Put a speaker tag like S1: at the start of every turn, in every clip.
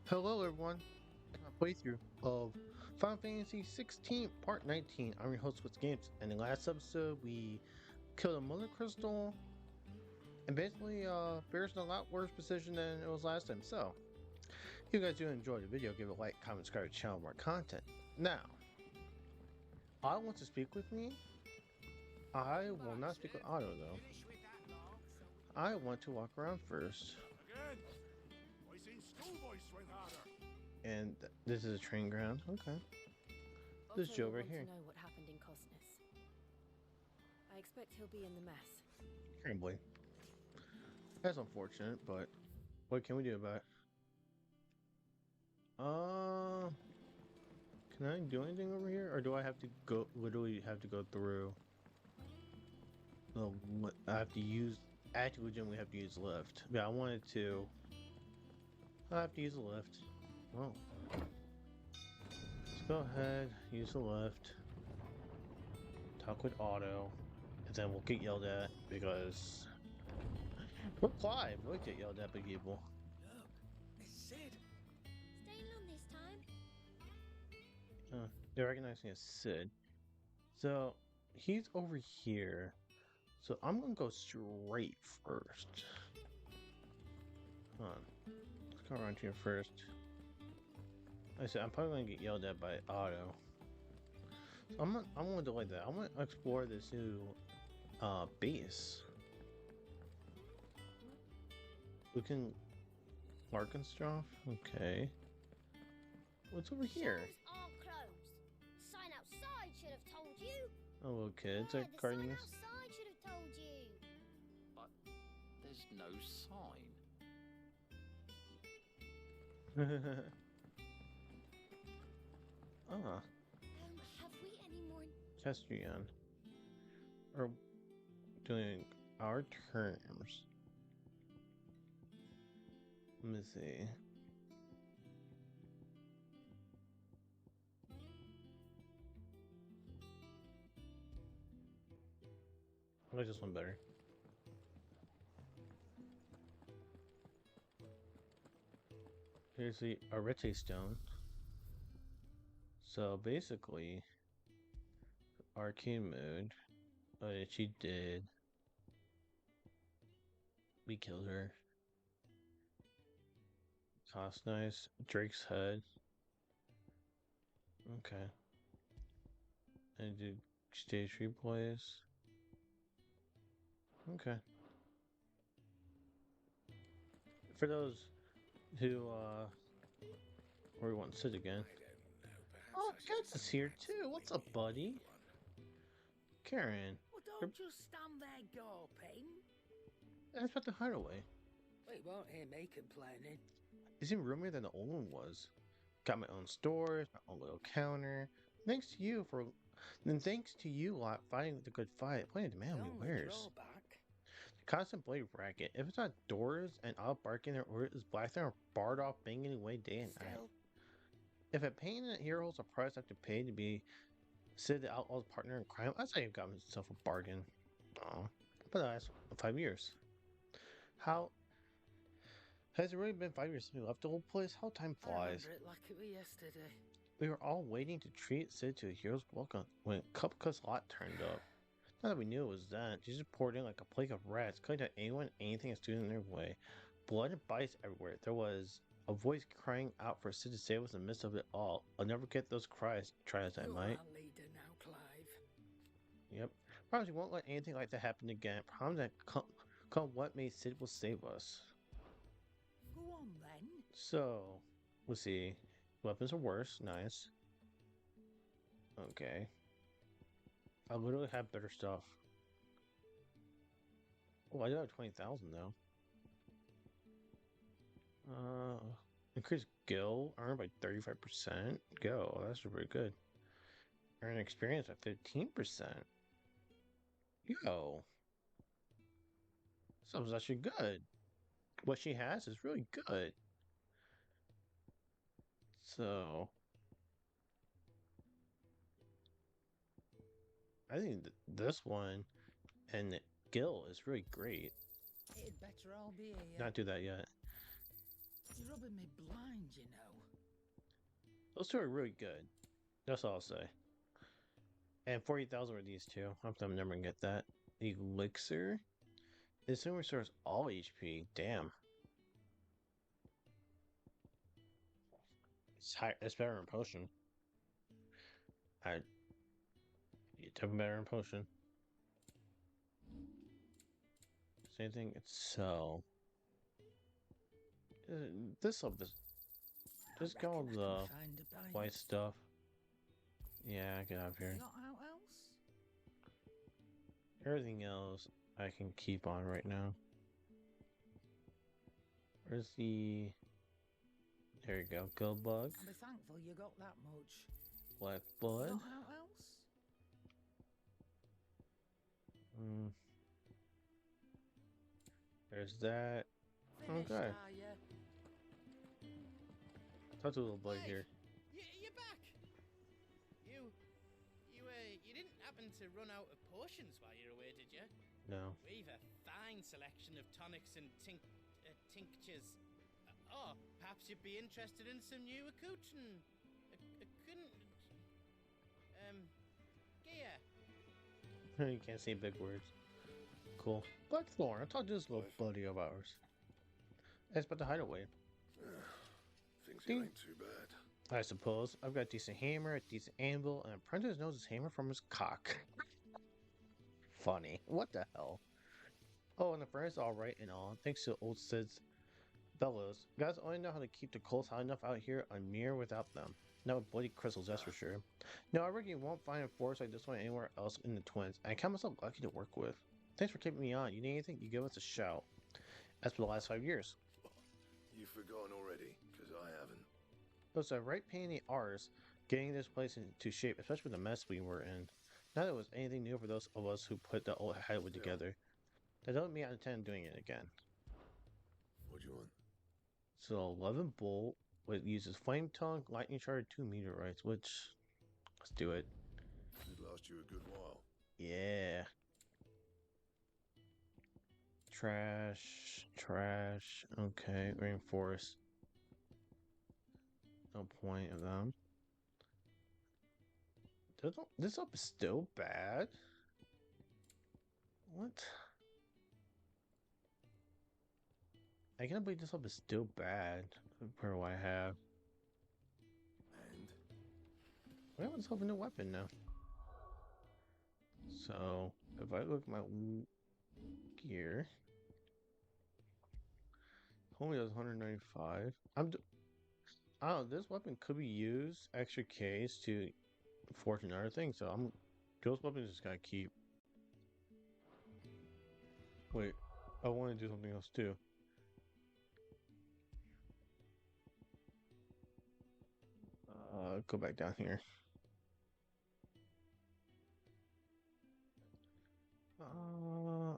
S1: Hello everyone, a playthrough of Final Fantasy 16 Part 19. I'm your host with Games, and in the last episode we killed a Mother Crystal and basically Bear's in a lot worse position than it was last time. So, if you guys do enjoy the video, give it a like, comment, subscribe to the channel for more content. Now, I want to speak with me. I will not speak with Otto though. I want to walk around first.
S2: Again, I seen schoolboys swing harder.
S1: And this is a train ground. Okay. This Joe right here.
S3: To know what happened in Cosnus. I expect he'll be in the mess.
S1: Probably. That's unfortunate, but what can we do about it? Can I do anything over here, or do I have to go? Literally, have to go through? No, I have to use. Actually, legitimately have to use the lift. Yeah, I wanted to. I have to use the lift. Well, let's go ahead, use the lift. Talk with Otto, and then we'll get yelled at because we're Clive. We'll get yelled at by people.
S2: Look, it's Sid.
S4: Staying long this time?
S1: They're recognizing as Sid. So he's over here. So I'm gonna go straight first. Hold on. Let's go around here first. Like I said, I'm probably gonna get yelled at by Otto. So I'm gonna delay that. I'm gonna explore this new base. We can Arkansas. Okay. What's over here?
S4: Shows are closed. Sign outside should have told you.
S1: Oh, little kids
S4: Yeah,
S1: are
S4: the
S1: guarding
S4: sign
S1: this.
S4: outside should have told you.
S5: But there's no sign.
S1: Ah,
S4: Have we any more?
S1: Chestrion. Or doing our terms. Let me see. I like this one better. Here's the Arete stone. So basically, arcade mode. Oh yeah, she did. We killed her. Cost nice. Drake's head. Okay. And do stage replays. Okay. For those who where we want to sit again. Oh, Katz is here too. What's up, buddy? Karen.
S6: Well, don't just stand there gawping.
S1: That's about the hideaway.
S6: Well, you won't hear me complaining.
S1: It's even roomier than the old one was. Got my own stores, my own little counter. Thanks to you for, then thanks to you lot fighting the good fight. Plenty of demand
S6: The
S1: on
S6: only
S1: wares.
S6: drawback.
S1: Constant blade racket. If it's not doors and out barking there, or is black there barred off banging away day and night.
S6: Still,
S1: If a painted hero holds a price I have to pay to be Sid the Outlaw's partner in crime, I'd say you've got myself a bargain. Oh, but that's 5 years. How has it really been 5 years since we left the old place? How time
S6: I
S1: flies.
S6: remember it like it was yesterday.
S1: We were all waiting to treat Sid to a hero's welcome when Cupca's lot turned up. Not that we knew it was that, she just poured in like a plague of rats, cutting at anyone anything that stood in their way. Blood and bites everywhere. There was a voice crying out for Sid to save us in the midst of it all. I'll never get those cries, try as I
S6: You're
S1: might.
S6: our leader now, Clive.
S1: Yep. Promise we won't let anything like that happen again. Promise that come what may Sid will save us.
S6: Go on then.
S1: So, let's see. Weapons are worse. Nice. Okay. I literally have better stuff. Oh, I do have 20,000 though. Increase gil earned by 35%. Go, that's pretty good. Earn experience by 15%. Yo. Sounds actually good. What she has is really good. So, I think this one and Gil is really great.
S6: It'd better all be here.
S1: Not do that yet.
S6: You rub colour me blind, you know.
S1: Those two are really good. That's all I'll say. And 40,000 were these two. I'm never gonna get that. Elixir? This one restores all HP. Damn. It's high. It's better than potion. It's definitely better than potion. Same thing. It's so. This up is. Just go with the white stuff. Yeah, get out of here.
S6: Not out else?
S1: Everything else I can keep on right now. Where's the... There you go. Go bug.
S6: I'll be thankful you got that much.
S1: Black blood.
S6: Not out else?
S1: There's that.
S6: Finished,
S1: Okay.
S6: are ya?
S1: Talk to a little boy here.
S7: You're back. You didn't happen to run out of potions while you're away, did you?
S1: No.
S7: We've a fine selection of tonics and tinctures. Perhaps you'd be interested in some new accoutrement. Gear.
S1: You can't say big words. Cool. Blackthorn, I talked to this little buddy of ours. It's about the hideaway.
S2: Things here ain't too bad.
S1: I suppose. I've got a decent hammer, a decent anvil, and apprentice knows his hammer from his cock. Funny. What the hell? Oh, and the furnace alright and all. Thanks to old Sid's bellows. Guys only know how to keep the coals hot enough out here on Mir without them. Not with bloody crystals, that's for sure. No, I reckon you won't find a forest like this one anywhere else in the Twins. And I count myself lucky to work with. Thanks for keeping me on. You need anything, you give us a shout. As for the last 5 years.
S2: You've forgotten already, because I haven't.
S1: It was a right pain in the arse getting this place into shape, especially with the mess we were in. Not that it was anything new for those of us who put the old hideaway together. That doesn't mean I intend doing it again.
S2: What do you want?
S1: So 11 bolt, it uses flame tongue, lightning shard, 2 meteorites, which let's do it.
S2: It'd last you a good while.
S1: Yeah. Trash. Okay, reinforce. No point of them. This up is still bad. What? I can't believe this up is still bad for what I have.
S2: And?
S1: I have myself a new weapon now. So, if I look at my gear, only does 195. I don't know, this weapon could be used extra Ks to forge another thing, so those weapons just gotta keep. Wait, I want to do something else too. Go back down here.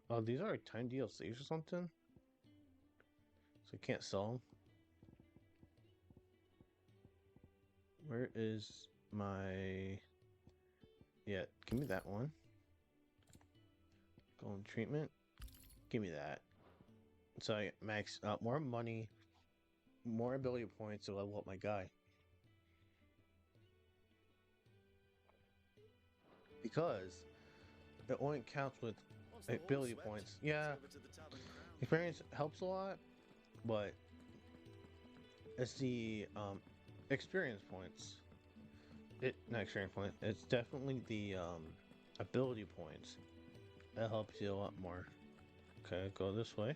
S1: Oh, these are time DLCs or something? So I can't sell them. Where is my... Yeah, give me that one. Golden treatment. Give me that. So I max out more money, more ability points to level up my guy. Because it only counts with ability points. Yeah, experience helps a lot, but it's the experience points. Not experience points. It's definitely the ability points that helps you a lot more. Okay, go this way.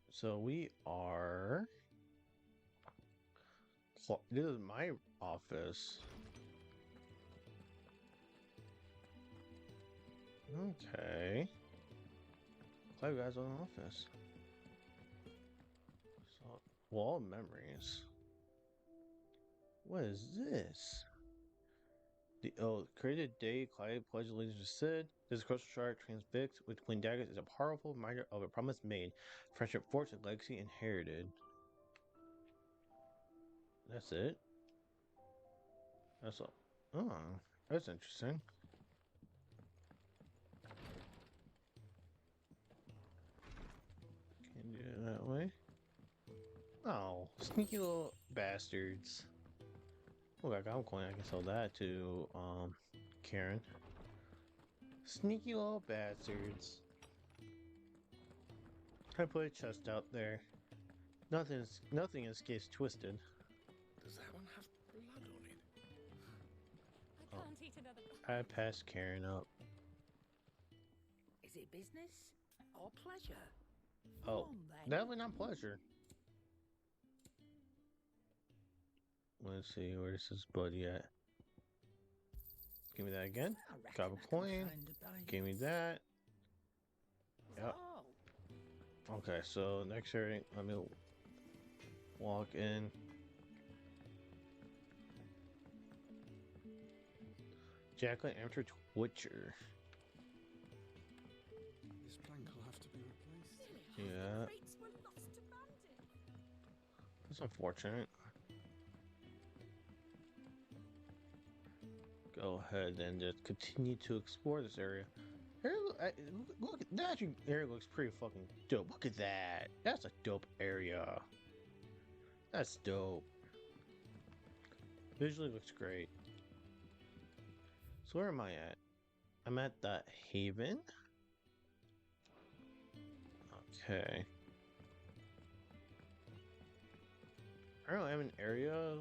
S1: So we are. This is my office. Okay. Glad you guys are in the office. So, wall of memories. What is this? Created day, Clyde pledged allegiance to Sid. This crystal shard transfixed with twin daggers is a powerful reminder of a promise made, friendship forged, and legacy inherited. That's it. That's all. Oh, that's interesting. Sneaky little bastards. Oh, I got a coin. I can sell that to Karen. Sneaky little bastards. I put a chest out there. Nothing escapes twisted.
S2: Does that one have blood on it?
S3: I
S1: Oh.
S3: can't eat another.
S1: I passed Karen up.
S6: Is it business or pleasure?
S1: Oh,
S6: Go on, then.
S1: definitely not pleasure. Let's see, where's this buddy at? Give me that again.
S6: I reckon
S1: Got a
S6: I can
S1: coin.
S6: find a bite.
S1: Give me that.
S6: Is that
S1: Yep.
S6: all?
S1: Okay, so next area, let me walk in. Jacqueline Amateur Twitcher.
S2: This plank will have to be replaced.
S1: Yeah,
S3: Crates were lost to bandits.
S1: that's unfortunate. Go ahead and just continue to explore this area. Here, look, that actually area looks pretty fucking dope. Look at that. That's a dope area. That's dope. Visually looks great. So where am I at? I'm at the Haven. Okay. I don't have an area.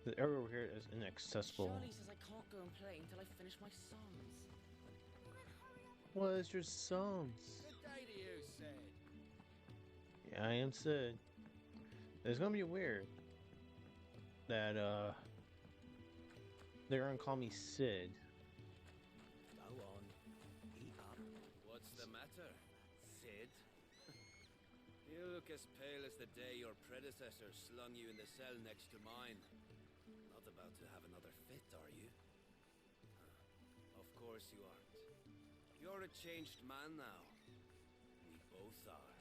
S1: The area over here is inaccessible.
S8: Charlie says I can't go and play until I finish my sums.
S1: What is your sums?
S7: Good day to you, Sid.
S1: Yeah, I am Sid. It's gonna be weird that they're gonna call me Sid.
S8: Go on, eat up.
S9: What's the matter, Sid? You look as pale as the day your predecessor slung you in the cell next to mine. Not about to have another fit, are you? Of course you aren't. You're a changed man now. We both are.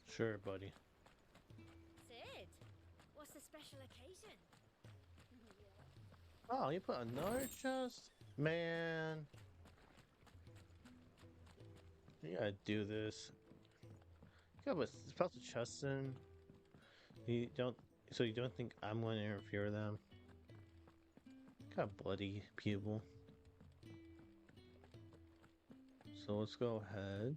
S1: Sure, buddy.
S4: Sid, what's the special occasion?
S1: Oh, you put another chest? Man. You gotta do this. You gotta put special chests in. So you don't think I'm gonna interfere with them? Got bloody people. So let's go ahead.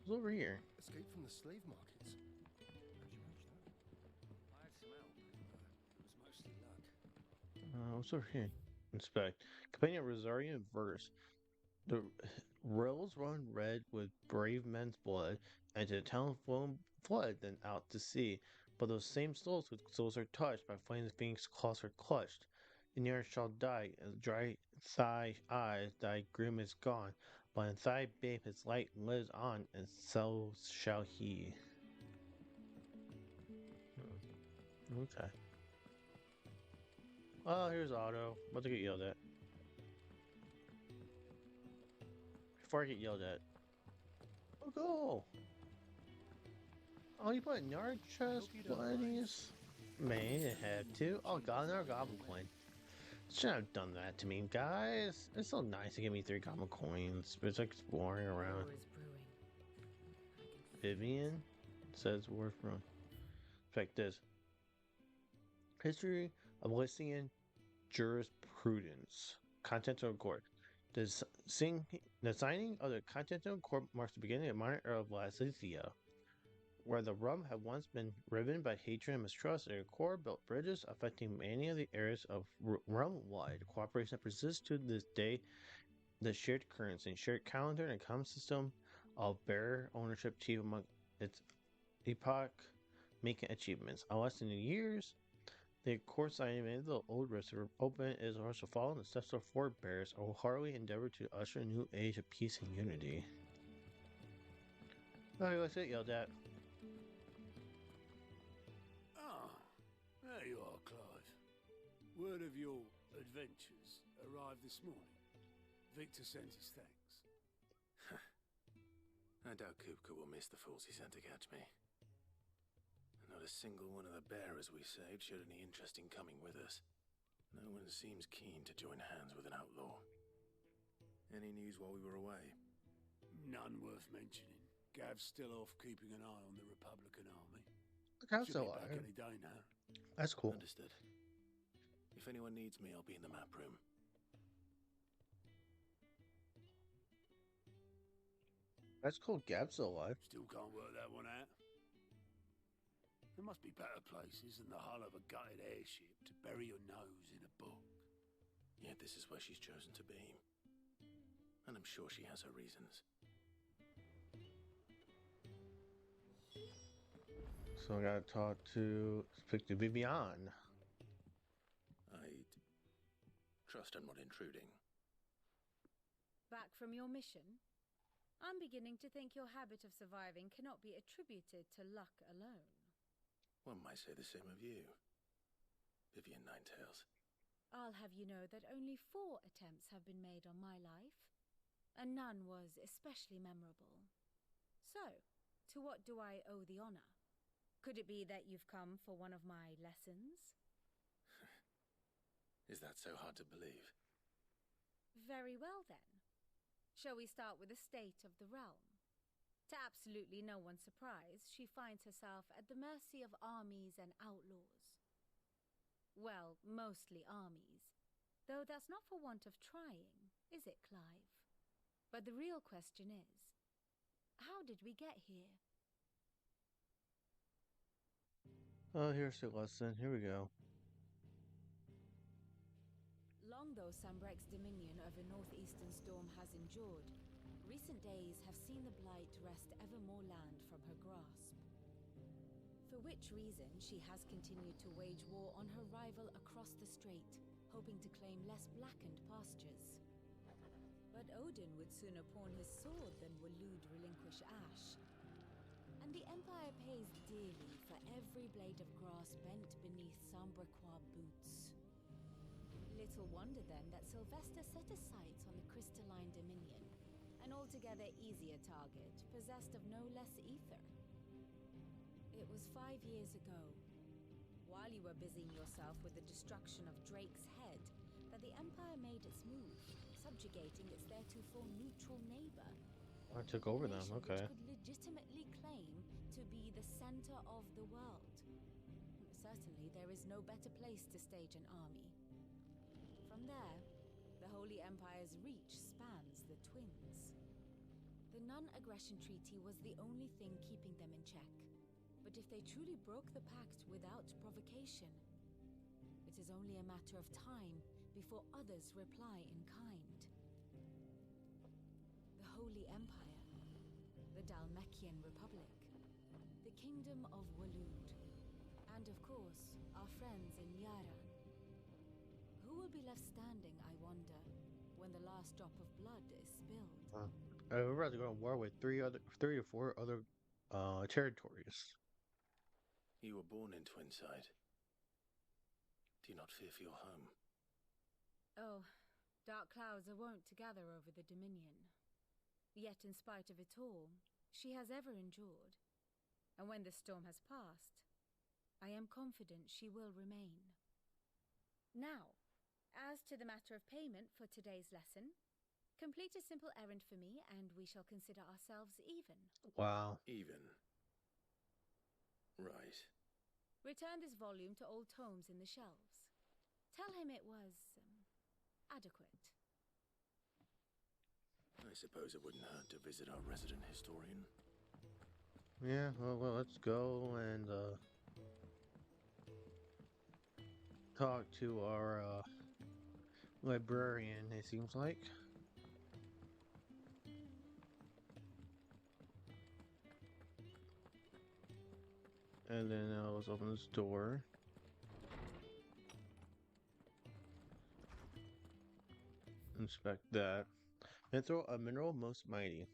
S1: What's over here?
S2: Escape from the slave markets. How'd you manage that?
S9: I had some help. It was mostly luck.
S1: What's over here? Inspect. Companion Rosarian verse. The rails run red with brave men's blood, and to the town flood, then out to sea. But those same souls with souls are touched by flames Phoenix claws are clutched. And near shall die, as dry thy eyes, thy groom is gone. But in thy babe his light lives on, and so shall he. Okay. Oh, here's Otto. About to get yelled at. Before I get yelled at. Oh, go! Oh, you put another chest, buddies? Man, you didn't have to. Oh, got another goblin coin. Shouldn't have done that to me, guys. It's so nice to give me 3 goblin coins, but it's like exploring around.
S3: War is brewing.
S1: Vivian says worth run. Check this. History of Lycian jurisprudence. Continental Court. The signing of the Continental Court marks the beginning of the modern era of Lazicia, where the realm had once been riven by hatred and mistrust. The Court built bridges affecting many of the areas of realm-wide cooperation that persists to this day. The shared currency, shared calendar, and common system of bearer ownership team among its epoch-making achievements. Unless in the years, the court signing made the old river open is also following the steps of forebears and will heartily endeavor to usher a new age of peace and unity. Alright, let's get yelled at.
S10: Ah, there you are, Clive. Word of your adventures arrived this morning. Victor sent his thanks.
S2: I doubt Kupka will miss the fools he sent to catch me. Not a single one of the bearers we saved showed any interest in coming with us. No one seems keen to join hands with an outlaw. Any news while we were away?
S10: None worth mentioning. Gav's still off keeping an eye on the Republican army.
S1: The Gav's
S10: Should
S1: still
S10: be back
S1: alive.
S10: any day now.
S1: That's cool.
S2: Understood. If anyone needs me, I'll be in the map room.
S1: That's cool. Gav's still alive.
S10: Still can't work that one out. There must be better places than the hull of a gutted airship to bury your nose in a book.
S2: Yet this is where she's chosen to be. And I'm sure she has her reasons.
S1: So I gotta speak to Vivian.
S2: I trust I'm not intruding.
S3: Back from your mission? I'm beginning to think your habit of surviving cannot be attributed to luck alone.
S2: One might say the same of you, Vivian Ninetails.
S3: I'll have you know that only 4 attempts have been made on my life, and none was especially memorable. So, to what do I owe the honor? Could it be that you've come for one of my lessons?
S2: Is that so hard to believe?
S3: Very well then. Shall we start with the state of the realm? To absolutely no one's surprise, she finds herself at the mercy of armies and outlaws. Well, mostly armies. Though that's not for want of trying, is it, Clive? But the real question is, how did we get here?
S1: Oh, here's the lesson. Here we go.
S3: Long though Sambrek's dominion over northeastern Storm has endured, recent days have seen the Blight wrest ever more land from her grasp. For which reason she has continued to wage war on her rival across the strait, hoping to claim less blackened pastures. But Odin would sooner pawn his sword than Waloed relinquish Ash. And the Empire pays dearly for every blade of grass bent beneath Sambrequois boots. Little wonder then that Sylvester set his sights on the crystalline dominion, an altogether easier target, possessed of no less ether. It was 5 years ago, while you were busying yourself with the destruction of Drake's head, that the Empire made its move, subjugating its theretofore neutral neighbor.
S1: I took over them,
S3: Nation
S1: okay.
S3: which could legitimately claim to be the center of the world. Certainly, there is no better place to stage an army. From there, the Holy Empire's reach spans the Twins. The non-aggression treaty was the only thing keeping them in check. But if they truly broke the pact without provocation, it is only a matter of time before others reply in kind. The Holy Empire, the Dalmekian Republic, the Kingdom of Waloed, and of course, our friends in Yaran. Who will be left standing, I wonder, when the last drop of blood is spilled?
S1: We're about to go to war with 3 or 4 other territories.
S2: You were born in Twinside. Do you not fear for your home?
S3: Oh, dark clouds are wont to gather over the Dominion. Yet in spite of it all, she has ever endured. And when the storm has passed, I am confident she will remain. Now, as to the matter of payment for today's lesson, complete a simple errand for me and we shall consider ourselves even.
S1: Wow.
S2: Even. Right.
S3: Return this volume to old tomes in the shelves. Tell him it was adequate.
S2: I suppose it wouldn't hurt to visit our resident historian.
S1: Yeah, well, let's go and talk to our librarian, it seems like. And then let's open this door. Inspect that. Mithril, a mineral most mighty.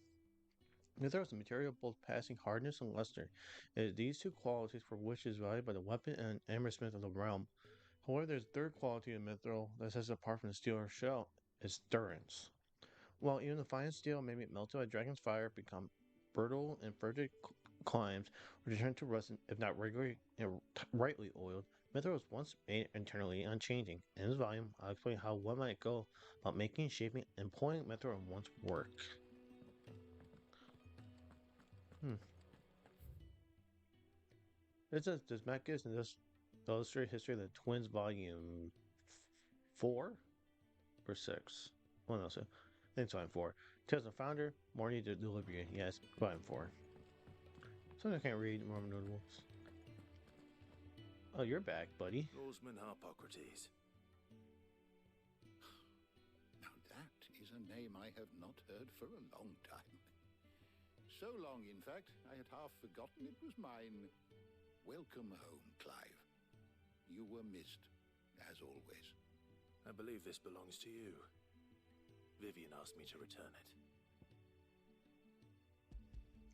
S1: Mithril is a material both passing hardness and luster. It is these 2 qualities for which it is valued by the weapon and armorsmith of the realm. However, there's a third quality of mithril that sets it apart from the steel or shell: its durance. While even the finest steel may be melted by dragon's fire, become brittle in frigid climes, or return to rust if not regularly and rightly oiled, mithril was once made internally unchanging. In this volume, I'll explain how one might go about making, shaping, and employing mithril in one's work. Hmm. It says, does Matt Gibbs in this the illustrated history of the Twins volume 4 or 6? Well, no, so I think it's volume 4. Tells the founder, Morty de Delivery. Yes, volume 4. Something I can't read, more notables. Oh, you're back, buddy.
S2: Norseman Harpocrates.
S11: Now that is a name I have not heard for a long time. So long, in fact, I had half forgotten it was mine. Welcome home, Clive. You were missed, as always.
S2: I believe this belongs to you. Vivian asked me to return it.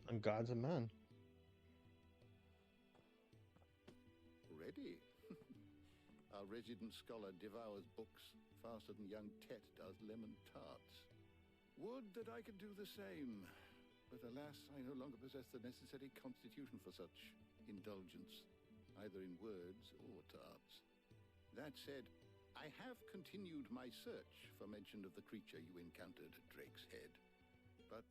S1: And Gods and Men.
S11: Ready? Our resident scholar devours books faster than young Tet does lemon tarts. Would that I could do the same. But alas, I no longer possess the necessary constitution for such indulgence, either in words or tarts. That said, I have continued my search for mention of the creature you encountered at Drake's Head. But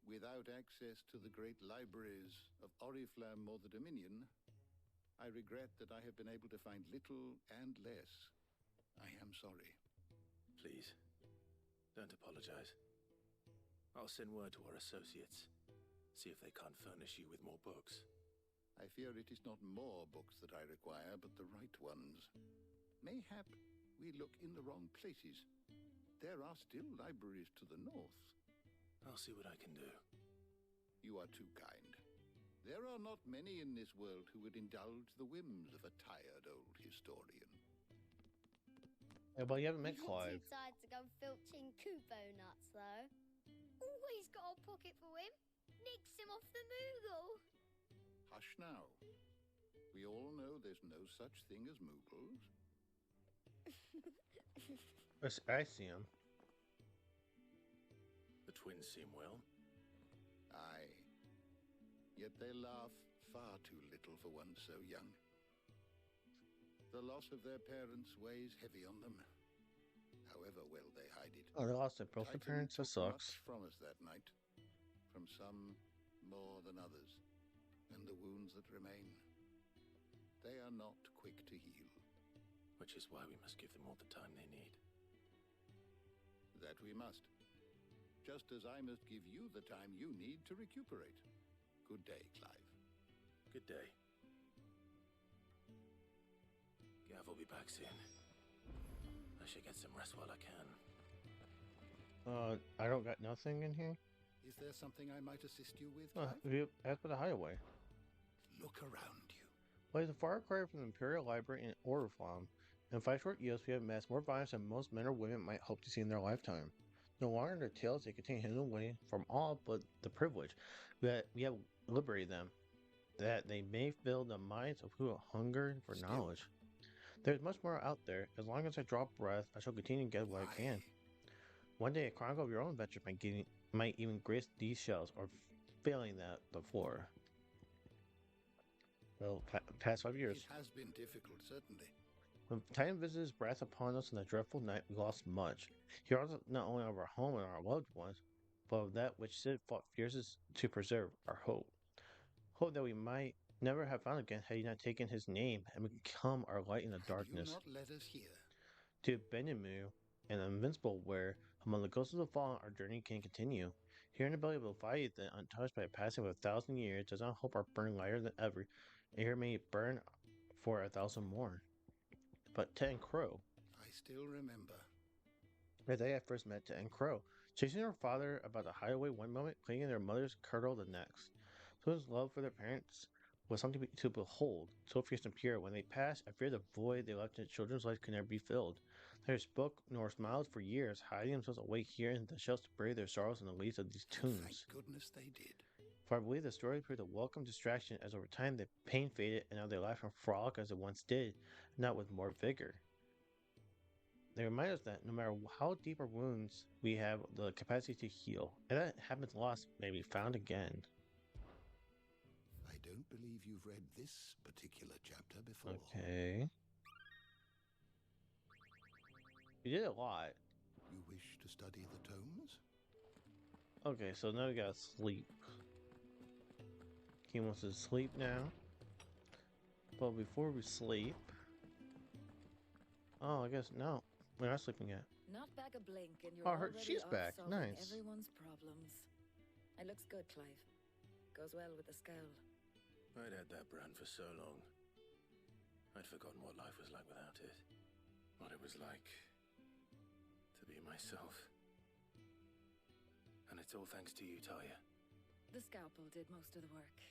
S11: without access to the great libraries of Oriflamme or the Dominion, I regret that I have been able to find little and less. I am sorry.
S2: Please, don't apologize. I'll send word to our associates. See if they can't furnish you with more books.
S11: I fear it is not more books that I require, but the right ones. Mayhap we look in the wrong places. There are still libraries to the north.
S2: I'll see what I can do.
S11: You are too kind. There are not many in this world who would indulge the whims of a tired old historian.
S1: Yeah, but you haven't met
S4: You're
S1: Clive.
S4: too tired to go filching Kubo nuts, though. Always got a pocket for him. Nicks him off the Moogle.
S11: Hush now. We all know there's no such thing as Moogles.
S1: I see him.
S2: The twins seem well.
S11: Aye. Yet they laugh far too little for one so young. The loss of their parents weighs heavy on them, however well they hide it.
S1: Oh, they lost their both their
S11: Titan
S1: parents. That
S11: took
S1: sucks.
S11: much from us that night, from some more than others, and the wounds that remain, they are not quick to heal.
S2: Which is why we must give them all the time they need.
S11: That we must. Just as I must give you the time you need to recuperate. Good day, Clive.
S2: Good day. Gav will be back soon. I should get some rest while I can.
S1: I don't got nothing in here.
S11: Is there something I might assist you with,
S1: Oh,
S11: Clive?
S1: as for the hideaway.
S11: Look around you.
S1: Well, it's a far cry from the Imperial Library in Oriflamme. In 5 short years, we have amassed more violence than most men or women might hope to see in their lifetime. No longer in their tales, they contain hidden away from all but the privilege that we have liberated them, that they may fill the minds of who hunger for knowledge. There's much more out there. As long as I draw breath, I shall continue to get what I can. One day, a chronicle of your own adventure might even grace these shelves, or failing that, the floor. Well, past 5 years.
S11: It has been difficult, certainly.
S1: When Titan visited his wrath upon us in that dreadful night, we lost much. He robbed us not only of our home and our loved ones, but of that which Sid fought fiercest to preserve, our hope. Hope that we might never have found again had he not taken his name and become our light in the darkness.
S11: Do not let us hear.
S1: To Benjamu and the Invincible, where among the ghosts of the fallen our journey can continue. Here in the belly of Leviathan, untouched by a passing of 1,000 years, does not hope our burn lighter than ever, and here may it burn for 1,000 more. But Tet and Crow.
S11: I still remember.
S1: The day I first met Tet and Crow, chasing her father about the highway one moment, clinging their mother's kirtle the next. So his love for their parents was something to behold, so fierce and pure. When they passed, I feared the void they left in children's lives could never be filled. Neither spoke nor smiled for years, hiding themselves away here in the shelves to bury their sorrows in the leaves of these tombs.
S11: Thank goodness they did.
S1: For I believe the story proved a welcome distraction, as over time the pain faded and now they laugh and frolic as they once did, not with more vigor. They remind us that no matter how deep our wounds, we have the capacity to heal, and that happens lost may be found again.
S11: I don't believe you've read this particular chapter before.
S1: Okay. You did a lot.
S11: You wish to study the tomes?
S1: Okay, so now we gotta sleep. He wants to sleep now. But before we sleep... Oh, I guess no. We're not sleeping yet.
S3: Not back a blink and you're
S1: Oh,
S3: already
S1: she's
S3: off
S1: back.
S3: solving
S1: Nice.
S3: everyone's problems. It looks good, Clive. Goes well with the scowl.
S2: I'd had that brand for so long. I'd forgotten what life was like without it. What it was like to be myself. And it's all thanks to you, Talia.
S3: The scalpel did most of the work.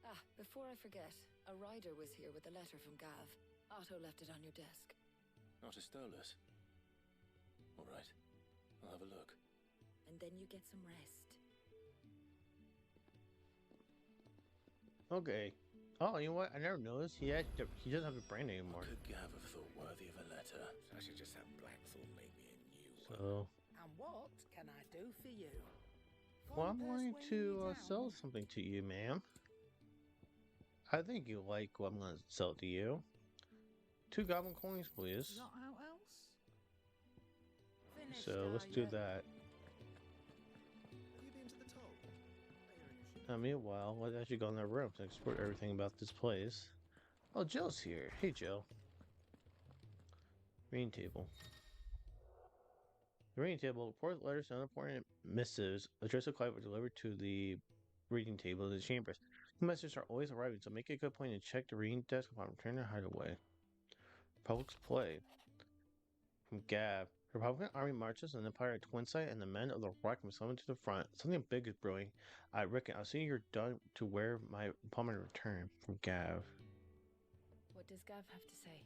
S3: Ah, before I forget, a rider was here with a letter from Gav. Otto left it on your desk.
S2: Otter stole us. All right, I'll have a look.
S3: And then you get some rest.
S1: Okay. Oh, you know what? I never noticed. He doesn't have a brand anymore.
S2: What could Gav have thought worthy of a letter?
S6: I should just have Blackthorn make me a new one.
S1: So...
S6: And what can I do for you?
S1: Well, I'm going to sell something to you, ma'am. I think you like what I'm going to sell to you. 2 goblin coins, please.
S6: Not how else? Finished,
S1: So let's do that.
S2: Have you been to the top?
S1: Meanwhile, let's actually go in their room to explore everything about this place. Oh, Joe's here. Hey, Joe. Reading table. The reading table, reports, letters, and unimportant missives addressed to Clive were delivered to the reading table of the chambers. The messages are always arriving, so make it a good point to check the reading desk upon returning to hideaway. Republic's play. From Gab. The Republican army marches and the Empire at Twinsight and the men of the Rock must summon to the front. Something big is brewing. I reckon I'll see you're done to wear my upon return. From Gav.
S3: What does Gav have to say?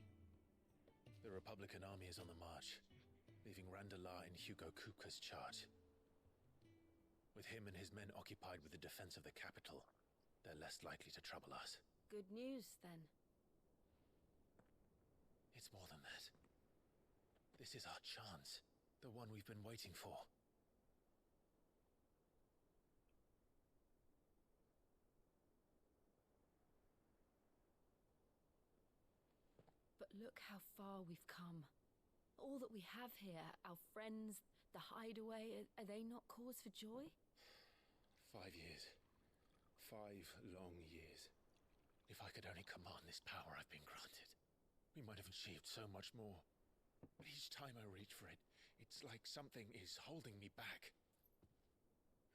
S2: The Republican army is on the march, leaving Randalar in Hugo Kupka's charge. With him and his men occupied with the defense of the capital, they're less likely to trouble us.
S3: Good news, then.
S2: It's more than that. This is our chance, the one we've been waiting for.
S3: But look how far we've come. All that we have here, our friends, the hideaway, are they not cause for joy?
S2: 5 years. 5 long years. If I could only command this power I've been granted, we might have achieved so much more. But each time I reach for it, it's like something is holding me back.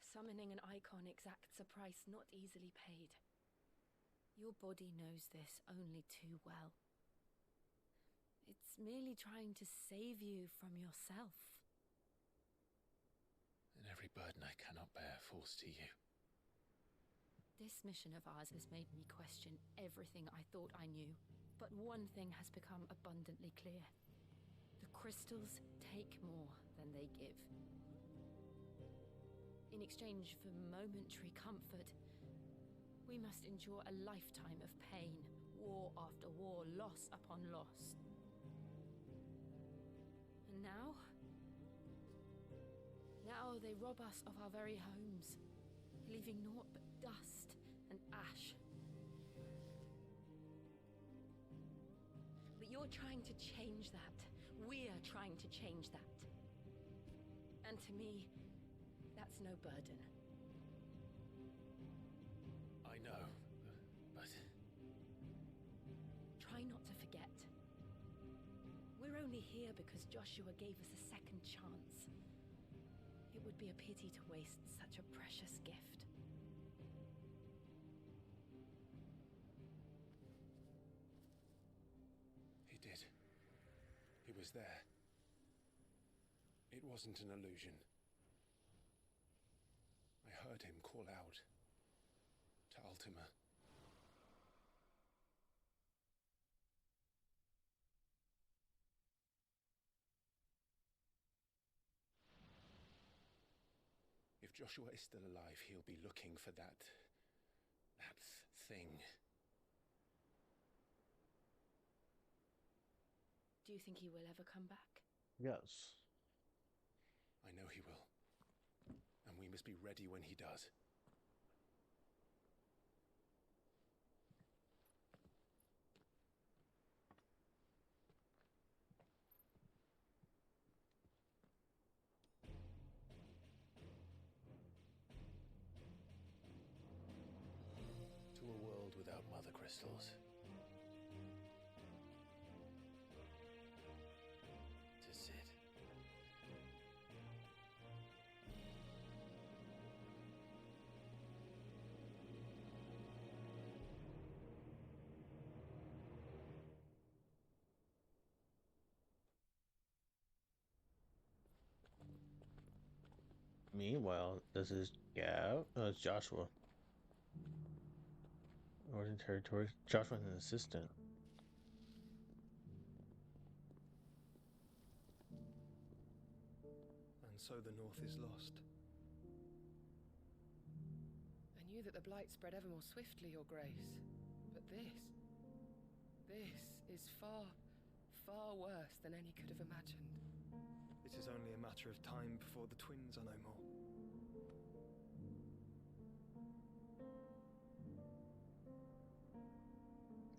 S3: Summoning an icon exacts a price not easily paid. Your body knows this only too well. It's merely trying to save you from yourself.
S2: And every burden I cannot bear falls to you.
S3: This mission of ours has made me question everything I thought I knew. But one thing has become abundantly clear. The crystals take more than they give. In exchange for momentary comfort, we must endure a lifetime of pain, war after war, loss upon loss. And now they rob us of our very homes, leaving naught but dust and ash. But you're trying to change that. We're trying to change that. And to me, that's no burden.
S2: I know, but...
S3: Try not to forget. We're only here because Joshua gave us a second chance. It would be a pity to waste such a precious gift.
S2: He did. He was there. It wasn't an illusion. I heard him call out to Ultima. If Joshua is still alive, he'll be looking for that thing.
S3: Do you think he will ever come back?
S1: Yes.
S2: I know he will. And we must be ready when he does. crystals. To Sid.
S1: Meanwhile, this is Gav. No, it's Joshua. Northern Territory. Joshua's an assistant.
S12: And so the North is lost.
S13: I knew that the Blight spread ever more swiftly, Your Grace. But this is far, far worse than any could have imagined.
S12: It is only a matter of time before the twins are no more.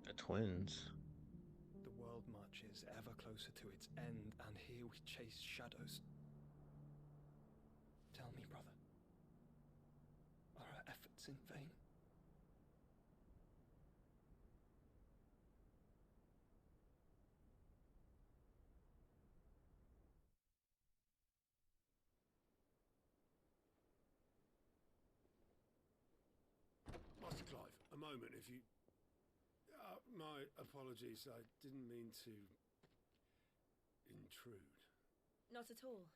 S1: The twins.
S12: The world marches ever closer to its end, and here we chase shadows. Tell me, brother, are our efforts in vain?
S10: Master Clive, a moment, if you... my apologies, I didn't mean to... intrude.
S14: Not at all.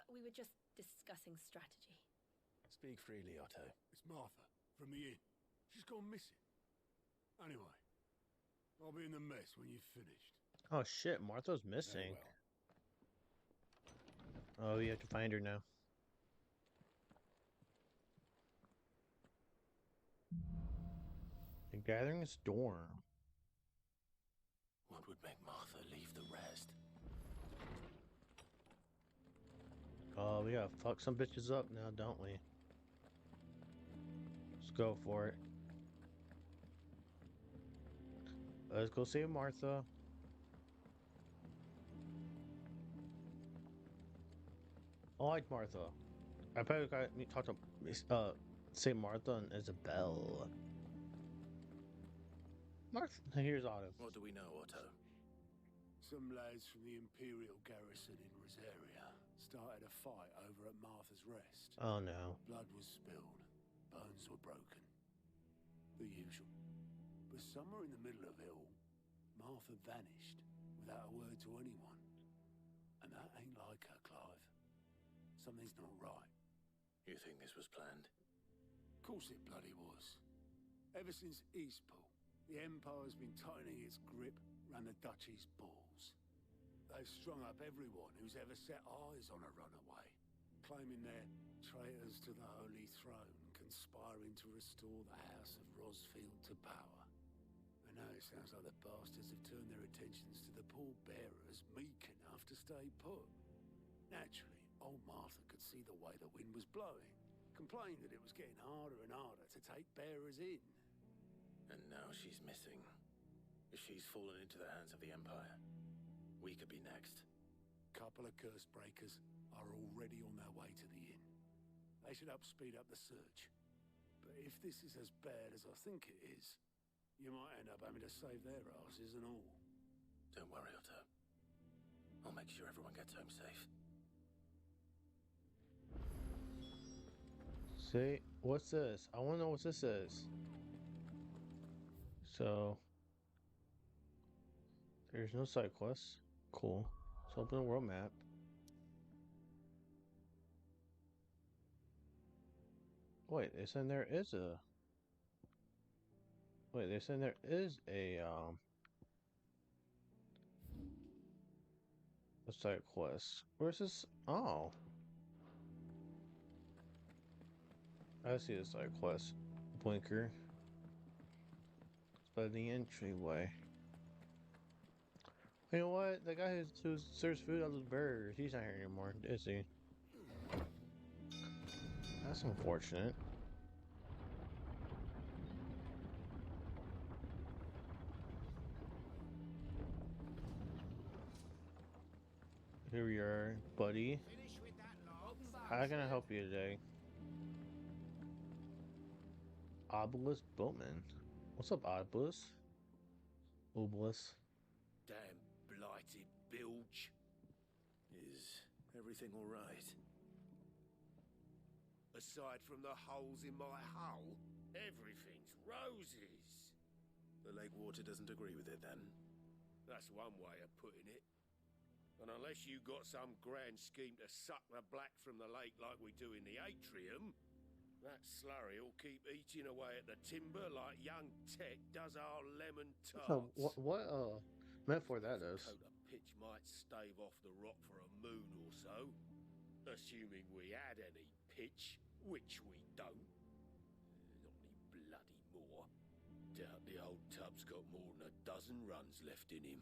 S14: We were just discussing strategy.
S2: Speak freely, Otto.
S10: It's Martha, from the inn. She's gone missing. Anyway, I'll be in the mess when you've finished.
S1: Oh shit, Martha's missing. Oh, you have to find her now. The Gathering Storm.
S2: What would make Martha leave the rest?
S1: Oh, we gotta fuck some bitches up now, don't we? Let's go for it. Let's go save Martha. I like Martha. I probably got me talk to say Martha and Isabel. Martha, here's Otto.
S2: What do we know, Otto?
S10: Some lads from the Imperial garrison in Rosaria started a fight over at Martha's Rest.
S1: Oh no.
S10: Blood was spilled. Bones were broken. The usual. But somewhere in the middle of it all, Martha vanished without a word to anyone. And that ain't like her, Clive. Something's not right.
S2: You think this was planned?
S10: Of course it bloody was. Ever since Eastpool, the Empire's been tightening its grip round the Duchy's balls. They've strung up everyone who's ever set eyes on a runaway, claiming they're traitors to the Holy Throne, conspiring to restore the House of Rosfield to power. And now it sounds like the bastards have turned their attentions to the pallbearers meek enough to stay put. Naturally, old Martha could see the way the wind was blowing, complained that it was getting harder and harder to take bearers in.
S2: And now she's missing. If she's fallen into the hands of the Empire, we could be next.
S10: Couple of curse breakers are already on their way to the inn. They should speed up the search. But if this is as bad as I think it is, you might end up having to save their asses and all.
S2: Don't worry, Otto. I'll make sure everyone gets home safe.
S1: See, what's this? I want to know what this is. So, there's no side quests. Cool. Let's open the world map. Wait, they said there is a... Wait, they said there is a side quest. Where's this? Oh. I see the side quest. Blinker. It's by the entryway. You know what? The guy who serves food out of the burgers, he's not here anymore, is he? That's unfortunate. Here we are, buddy. How can I help you today? Obelisk Boatman. What's up, Obelisk? Obelisk.
S9: Damn blighted bilge.
S15: Is everything all right?
S9: Aside from the holes in my hull, everything's roses.
S15: The lake water doesn't agree with it, then?
S9: That's one way of putting it. And unless you got some grand scheme to suck the black from the lake like we do in the atrium, that slurry'll keep eating away at the timber like young Tech does our lemon tarts.
S1: So what metaphor that is?
S9: A coat of pitch might stave off the rock for a moon or so, assuming we had any pitch, which we don't. Not any bloody more. Doubt the old tub's got more than a dozen runs left in him.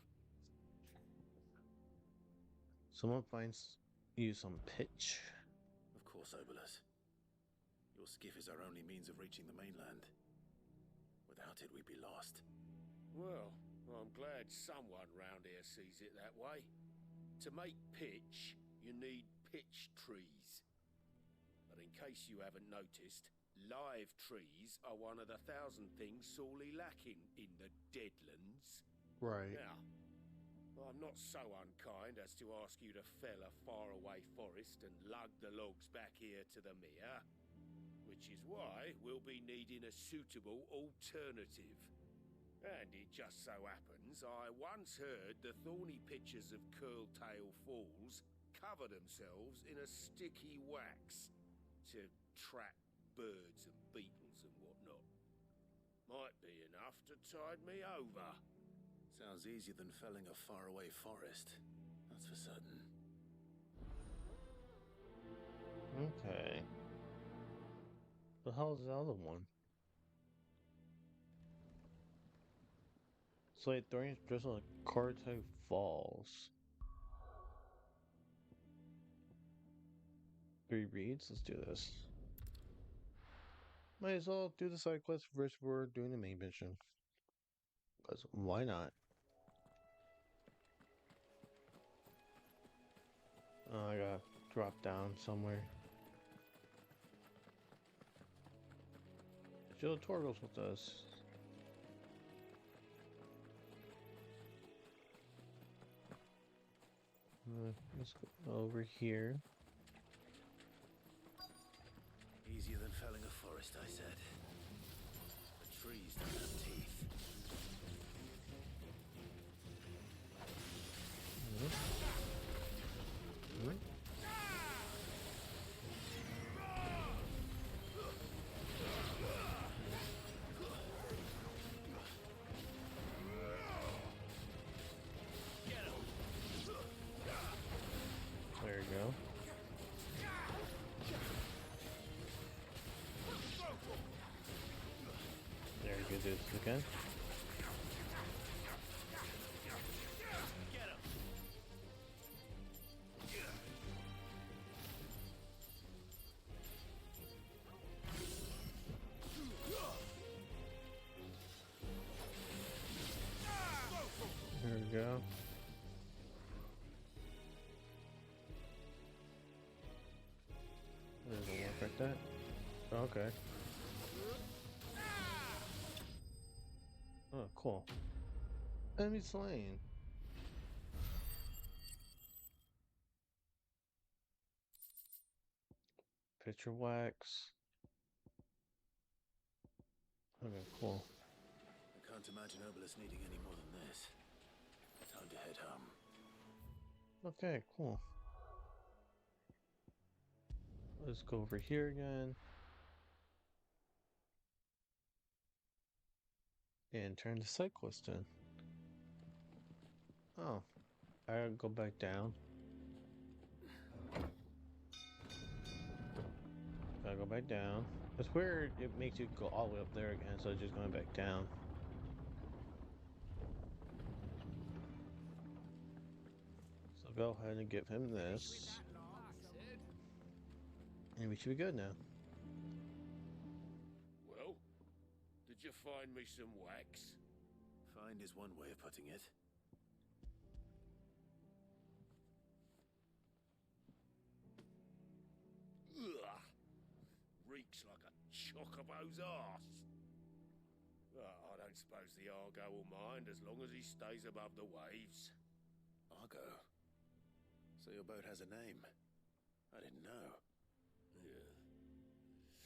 S1: Someone finds you some pitch.
S15: Of course, Obelisk. Your skiff is our only means of reaching the mainland. Without it, we'd be lost.
S9: Well, I'm glad someone round here sees it that way. To make pitch, you need pitch trees. But in case you haven't noticed, live trees are one of the 1,000 things sorely lacking in the Deadlands.
S1: Right.
S9: Now, I'm not so unkind as to ask you to fell a faraway forest and lug the logs back here to the mere, which is why we'll be needing a suitable alternative. And it just so happens I once heard the thorny pitchers of Curltail Falls cover themselves in a sticky wax to trap birds and beetles and whatnot. Might be enough to tide me over.
S15: Sounds easier than felling a faraway forest. That's for certain.
S1: Okay. The hell's the other one? Slate Thorns just on Curltail Falls. 3 reads? Let's do this. Might as well do the side quest first before doing the main mission. Because why not? Oh, I gotta drop down somewhere. Jill Torval's with us. Let's go over here.
S15: Easier than felling a forest, I said. The trees don't have teeth.
S1: There you go. There you go, do this again. There we go. There's a walk like that. Okay. Oh, cool. Enemy slain. Picture wax. Okay, cool.
S15: I can't imagine Obelisk needing any more than this. Time to head home.
S1: Okay, cool. Let's go over here again. And turn the side quest in. Oh, I gotta go back down. Gotta go back down. It's weird, it makes you go all the way up there again, so just going back down. So go ahead and give him this. And we should be good now.
S9: Well, did you find me some wax?
S15: Find is one way of putting it.
S9: Ugh. Reeks like a chocobo's arse. I don't suppose the Argo will mind as long as he stays above the waves.
S15: Argo? So your boat has a name? I didn't know.
S9: Yeah.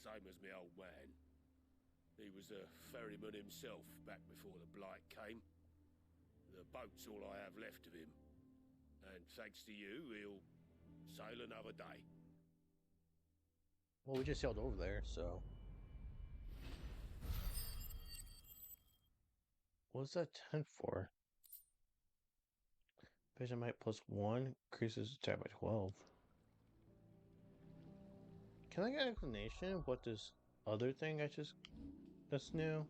S9: Same as my old man. He was a ferryman himself back before the Blight came. The boat's all I have left of him. And thanks to you, he'll sail another day.
S1: Well, we just sailed over there, so. What's that 10 for? Vision might +1 increases attack by 12. Can I get an explanation of what this other thing that's new?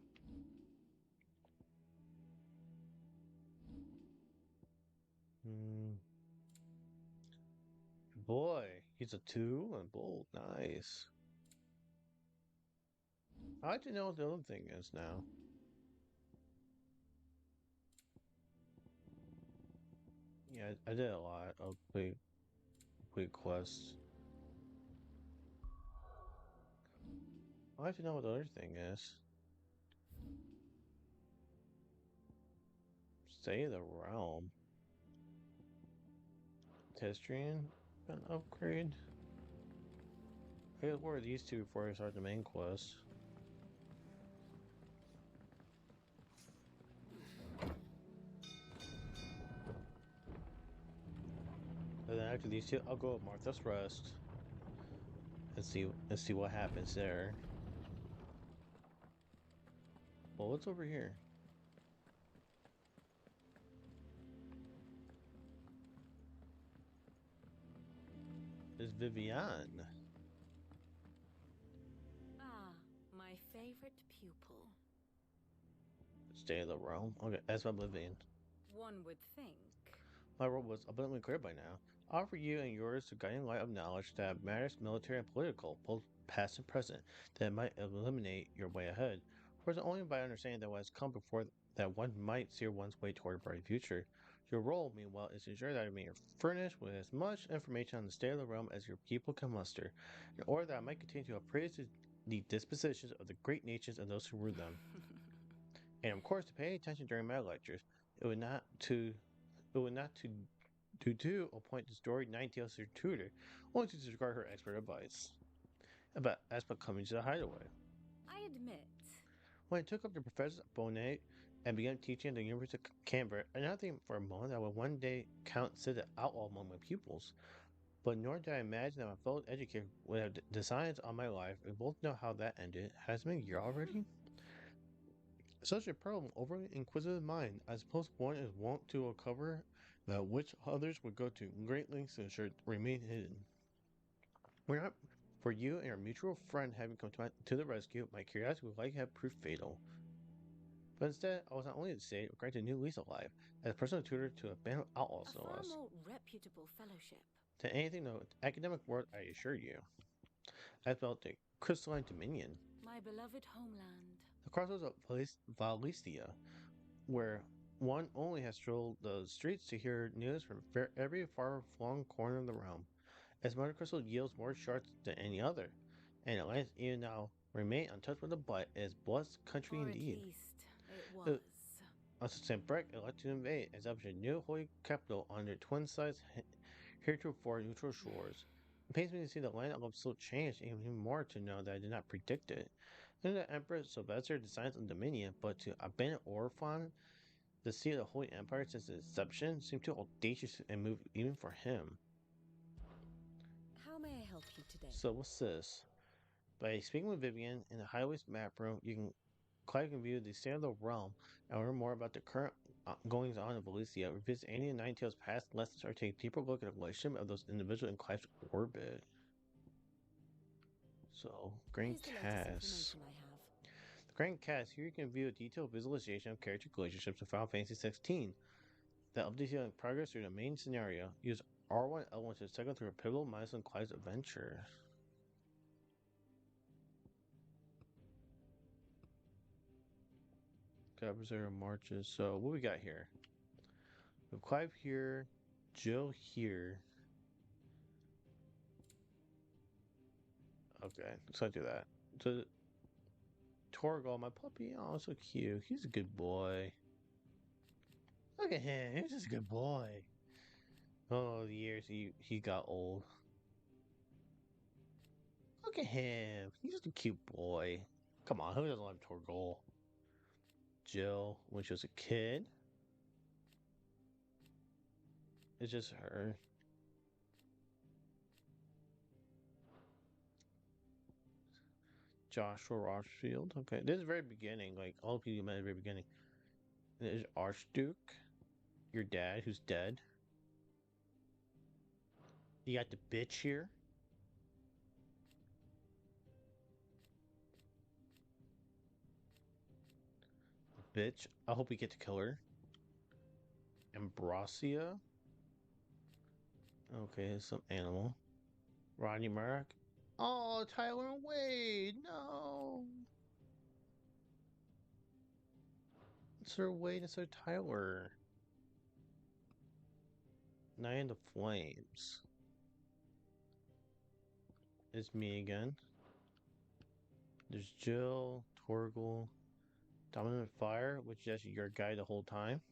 S1: Boy, he's a 2 and bold. Nice. I'd like to know what the other thing is now. Yeah, I did a lot of big quests. I'd like to know what the other thing is. Stay of the Realm. Testrian an upgrade. I gotta work these two before I start the main quest. And then after these two, I'll go with Martha's Rest and see what happens there. Well, what's over here? It's Vivian.
S3: Ah, my favorite pupil.
S1: Stay of the Realm. Okay, that's what Vivian.
S3: One would think.
S1: My role was abundantly clear by now. I offer you and yours the guiding light of knowledge that matters military and political, both past and present, that might illuminate your way ahead. For it's only by understanding that what has come before that one might steer one's way toward a bright future. Your role, meanwhile, is to ensure that I may furnish with as much information on the state of the realm as your people can muster, in order that I might continue to appraise the dispositions of the great nations and those who rule them. And of course, to pay attention during my lectures, it would not to appoint the storied Nightingale as her tutor, only to disregard her expert advice about Aspa coming to the hideaway.
S3: I admit.
S1: When I took up the professor's bonnet and began teaching at the University of Canberra, I did not think for a moment that I would one day consider the outlaw among my pupils. But nor did I imagine that my fellow educator would have designs on my life. We both know how that ended. Has it been a year already? Such a problem, overly inquisitive mind. I suppose one is wont to uncover that which others would go to great lengths to ensure remain hidden. Were not for you and your mutual friend having come to the rescue, my curiosity would likely have proved fatal. But instead, I was not only to say, but granted a new lease of life, as personal tutor to a band of outlaws,
S3: A far more reputable fellowship.
S1: To anything no academic world, I assure you. I felt a crystalline dominion.
S3: My beloved homeland.
S1: The crossroads of Valencia, where one only has strolled the streets to hear news from every far-flung corner of the realm, as Monte Cristo yields more shards than any other, and Atlantis even now remain untouched with the blight, is blessed country
S3: or
S1: indeed.
S3: At least it was.
S1: St. Breck elected to invade and establish a new holy capital on their twin-sized heretofore neutral shores. It pains me to see the land of so changed even more to know that I did not predict it. Under the Emperor Sylvester designs on Dominion, but to abandon Orphan, the seat of the Holy Empire since its inception, seemed too audacious and move even for him.
S3: How may I help you today?
S1: So what's this? By speaking with Vivian in the Highways map room, Clive can view the state of the realm and learn more about the current goings on of Valencia, revisit any of Ninetale's past lessons, or take a deeper look at the relationship of those individuals in Clive's orbit. So, Grand Cast. The Grand Cast, here you can view a detailed visualization of character relationships in Final Fantasy XVI. That updates you on progress through the main scenario. Use R1 L1 to cycle through a pivotal milestone in Clive's adventure. Observer marches. So what we got here? We have Clive here, Jill here. Okay, let's not do that. Torgal, my puppy. Oh, so cute. He's a good boy. Look at him. He's just a good boy. Oh, the years he got old. Look at him. He's just a cute boy. Come on, who doesn't love Torgal? Jill, when she was a kid. It's just her. Joshua Rothschild. Okay, this is the very beginning. Like all the people you met at the very beginning. There's Archduke, your dad, who's dead. You got the bitch here. The bitch. I hope we get to kill her. Ambrosia. Okay, some animal. Rodney Murdoch. Oh, Tyler and Wade. No. Sir Wade and Sir Tyler. Night in the Flames. It's me again. There's Jill, Torgal, Dominant Fire, which is actually your guy the whole time.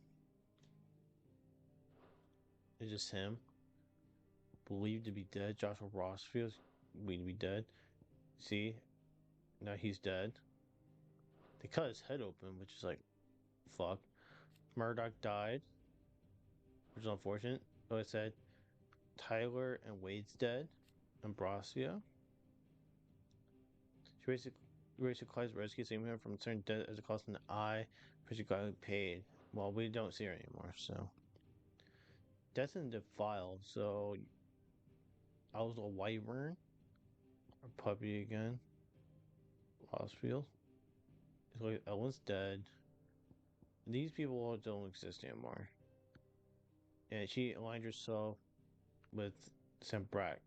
S1: It's just him. Believed to be dead. Joshua Rossfield, believed to be dead. See? Now he's dead. They cut his head open, which is like, fuck. Murdoch died, which is unfortunate. But it said Tyler and Wade's dead. Ambrosia. She basically Clyde's rescue, saving him from certain death as a cost in the eye. Basically paid. Well, we don't see her anymore, so. Death in the Defile, so. I was a wyvern. A puppy again. Rossfield. It's like Ellen's dead. These people don't exist anymore. And she aligned herself with Sambrak.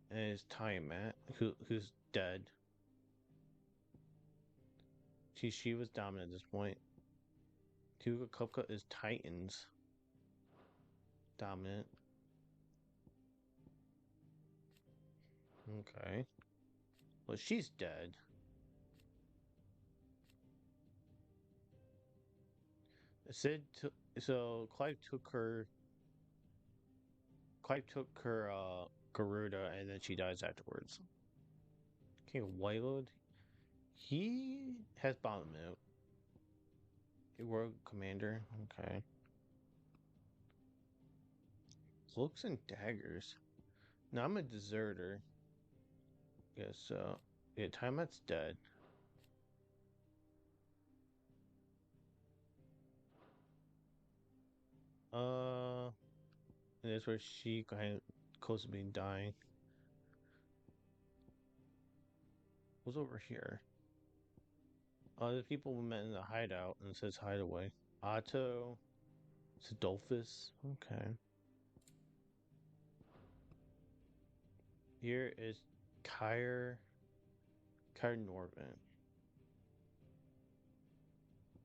S1: And it's Tiamat, who's dead. She was dominant at this point. Tuga Kupka is Titans. Dominant. Okay. Well, she's dead. So Clive took her Garuda and then she dies afterwards. King of Whitewood. He has bomb out. Rogue Commander. Okay. Cloaks and Daggers. Now I'm a deserter. Yes, so yeah, Tiamat's dead. And that's where she kind of close to being dying. What's over here? The people we met in the hideout, and it says hideaway. Otto, Sidolphus. Okay. Here is Kyr Norvin.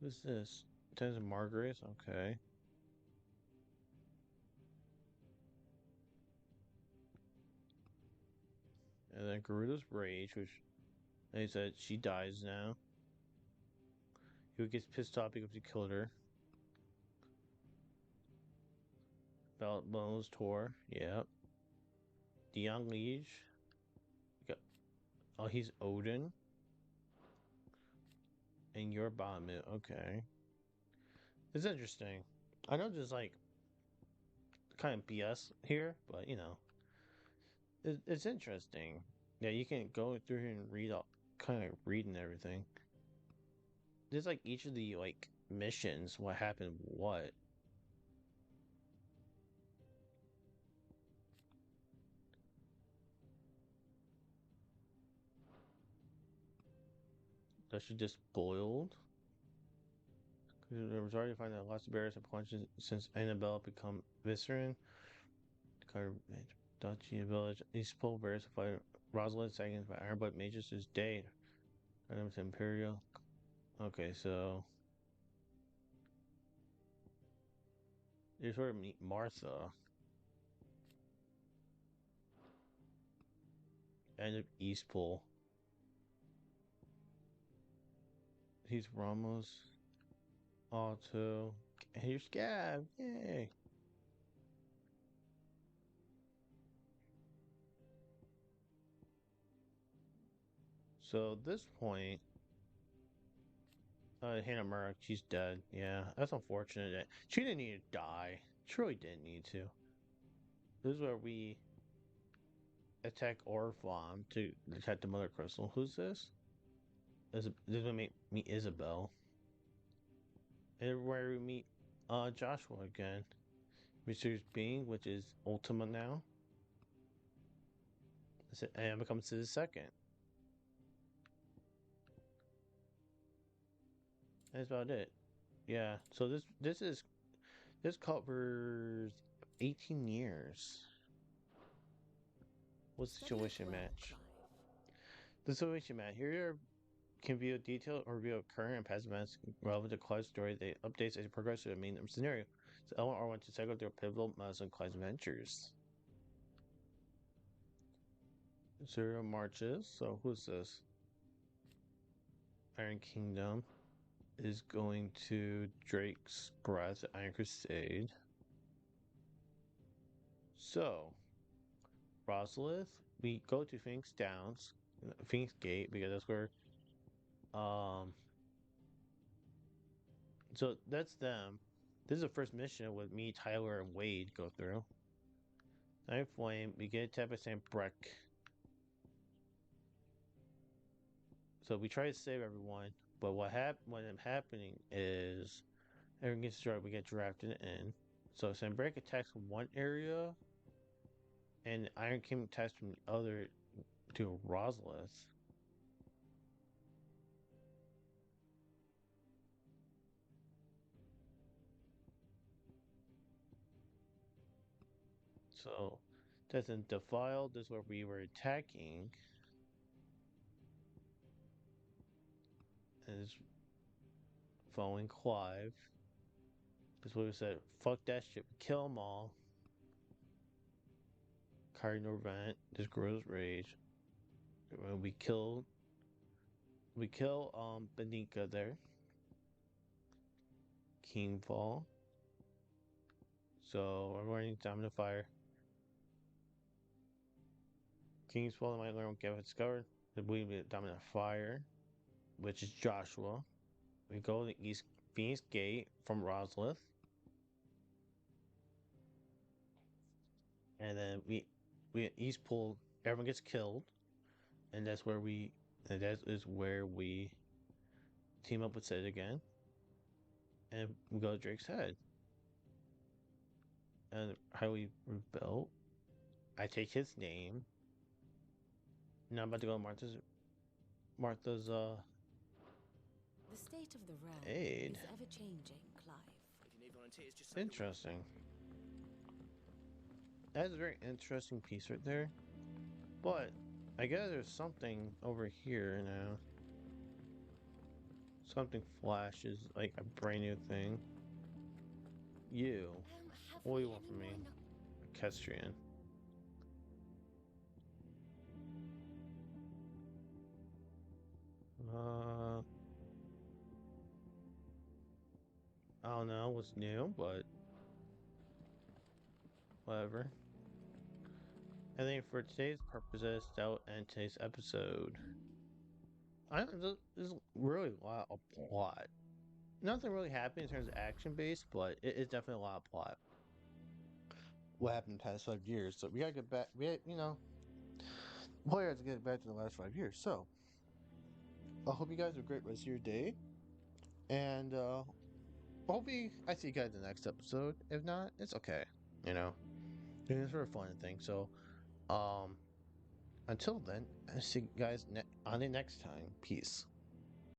S1: What's this? Tens of Margaret. Okay. And then Garuda's Rage, which they said she dies now. He gets pissed off because he killed her. Bones Tor. Yep. Dion Liege. Oh, he's Odin. And you're Bahamut. Okay. It's interesting. I know there's like kind of BS here, but you know, it's interesting. Yeah, you can go through here and read all, kind of reading everything. There's like each of the like missions, what happened, what. That she just boiled. Because the majority find that lots of barriers have plunged since Annabelle become Viscerin. Duchy village. These pole bears fight Rosalind seconds by Ironblood Mages is day. Item to Imperial. Okay, so you sort of meet Martha. End of East Pole. He's Ramos. Auto. And here's Scab. Yay. So at this point, Hannah Murdoch, she's dead. Yeah, that's unfortunate. She didn't need to die. She really didn't need to. This is where we attack Orphan to attack the Mother Crystal. Who's this? This is gonna meet Isabel. And where we meet Joshua again. Mysterious Being, which is Ultima now. And it comes to the second. That's about it. Yeah. So this covers 18 years. What's the situation match? The situation match. Here can view detailed or review of current and past events relevant to Clive's story. They updates as you progress through the main scenario. So L1 R1 to cycle through pivotal milestones in Clive's adventures. Zero marches. So who's this? Iron Kingdom is going to Drake's Breath, Iron Crusade. So, Rosalith, we go to Phoenix Downs, Phoenix Gate, because that's where, so that's them. This is the first mission with me, Tyler, and Wade go through. Night Flame, we get attacked by Sam Breck. So we try to save everyone, but what ends happening is everyone gets destroyed, we get drafted in. So Sam Breck attacks one area, and Iron King attacks from the other to Rosalith. So that's in Defiled. This is where we were attacking. And it's following Clive. This is what we said. Fuck that shit. Kill them all. Cardinal Vent. This grows rage. We kill Benika there. Kingfall. So we're running Dominant Fire. King's Fall might learn what Gavin discovered. The believe it Dominant Fire, which is Joshua. We go to the East Phoenix Gate from Rosalith. And then we East Pool, everyone gets killed. And that is where we team up with Sid again. And we go to Drake's Head. And how we rebuilt. I take his name. Now I'm about to go to Martha's
S3: The state of the realm
S1: aid.
S3: is ever changing, Clive.
S8: If you need volunteers, just
S1: Interesting. That's a very interesting piece right there. But I guess there's something over here now. Something flashes like a brand new thing. You. What do you want from me? Kestrian. I don't know what's new, but whatever. I think for today's purposes, that'll end today's episode. There's really a lot of plot. Nothing really happened in terms of action based, but it is definitely a lot of plot. What happened in the past 5 years? So we gotta get back. Player has to get back to the last 5 years. So I hope you guys have a great rest of your day, and hopefully I see you guys in the next episode. If not, it's okay. It's for a fun thing. So, until then, I see you guys on the next time. Peace.